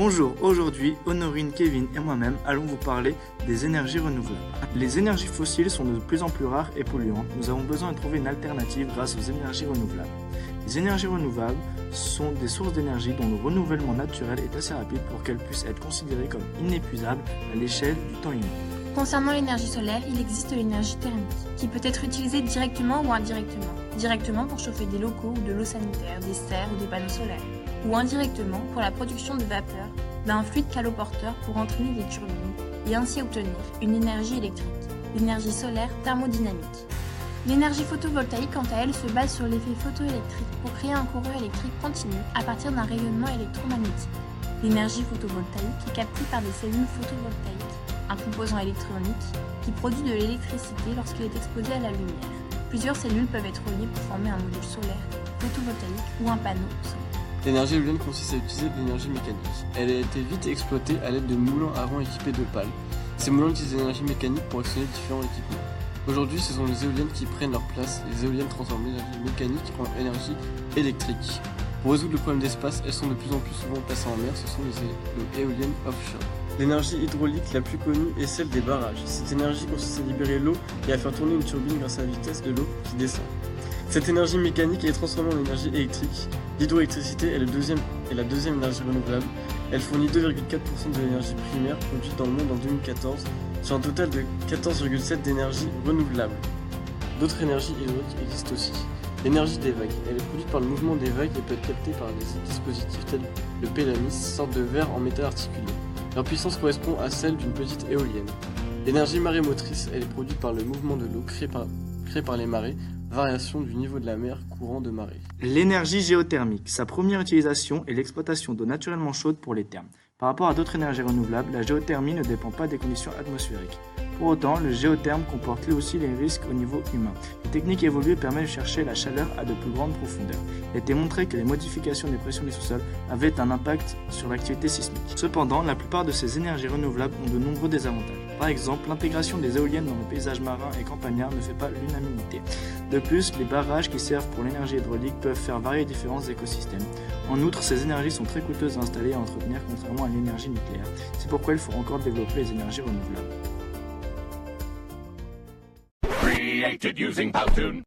Bonjour, aujourd'hui, Honorine, Kevin et moi-même allons vous parler des énergies renouvelables. Les énergies fossiles sont de plus en plus rares et polluantes. Nous avons besoin de trouver une alternative grâce aux énergies renouvelables. Les énergies renouvelables sont des sources d'énergie dont le renouvellement naturel est assez rapide pour qu'elles puissent être considérées comme inépuisables à l'échelle du temps humain. Concernant l'énergie solaire, il existe l'énergie thermique, qui peut être utilisée directement ou indirectement. Directement pour chauffer des locaux ou de l'eau sanitaire, des serres ou des panneaux solaires. Ou indirectement pour la production de vapeur d'un fluide caloporteur pour entraîner des turbines et ainsi obtenir une énergie électrique, l'énergie solaire thermodynamique. L'énergie photovoltaïque, quant à elle, se base sur l'effet photoélectrique pour créer un courant électrique continu à partir d'un rayonnement électromagnétique. L'énergie photovoltaïque est captée par des cellules photovoltaïques, un composant électronique qui produit de l'électricité lorsqu'il est exposé à la lumière. Plusieurs cellules peuvent être reliées pour former un module solaire, photovoltaïque ou un panneau solaire. L'énergie éolienne consiste à utiliser de l'énergie mécanique. Elle a été vite exploitée à l'aide de moulins à vent équipés de pales. Ces moulins utilisent l'énergie mécanique pour actionner différents équipements. Aujourd'hui, ce sont les éoliennes qui prennent leur place. Les éoliennes transforment l'énergie mécanique en énergie électrique. Pour résoudre le problème d'espace, elles sont de plus en plus souvent placées en mer, ce sont les éoliennes offshore. L'énergie hydraulique la plus connue est celle des barrages. Cette énergie consiste à libérer l'eau et à faire tourner une turbine grâce à la vitesse de l'eau qui descend. Cette énergie mécanique est transformée en énergie électrique. L'hydroélectricité est la deuxième énergie renouvelable. Elle fournit 2,4% de l'énergie primaire produite dans le monde en 2014, sur un total de 14,7% d'énergie renouvelable. D'autres énergies hydrauliques existent aussi. L'énergie des vagues. Elle est produite par le mouvement des vagues et peut être captée par des dispositifs tels le pélamis, sorte de verre en métal articulé. Leur puissance correspond à celle d'une petite éolienne. L'énergie marémotrice, elle est produite par le mouvement de l'eau créé par les marées, variation du niveau de la mer, courant de marée. L'énergie géothermique. Sa première utilisation est l'exploitation d'eau naturellement chaude pour les thermes. Par rapport à d'autres énergies renouvelables, la géothermie ne dépend pas des conditions atmosphériques. Pour autant, le géotherme comporte lui aussi les risques au niveau humain. Les techniques évoluées permettent de chercher la chaleur à de plus grandes profondeurs. Il a été montré que les modifications des pressions du sous-sol avaient un impact sur l'activité sismique. Cependant, la plupart de ces énergies renouvelables ont de nombreux désavantages. Par exemple, l'intégration des éoliennes dans le paysage marin et campagnard ne fait pas l'unanimité. De plus, les barrages qui servent pour l'énergie hydraulique peuvent faire varier différents écosystèmes. En outre, ces énergies sont très coûteuses à installer et à entretenir contrairement à l'énergie nucléaire. C'est pourquoi il faut encore développer les énergies renouvelables. Created using Powtoon.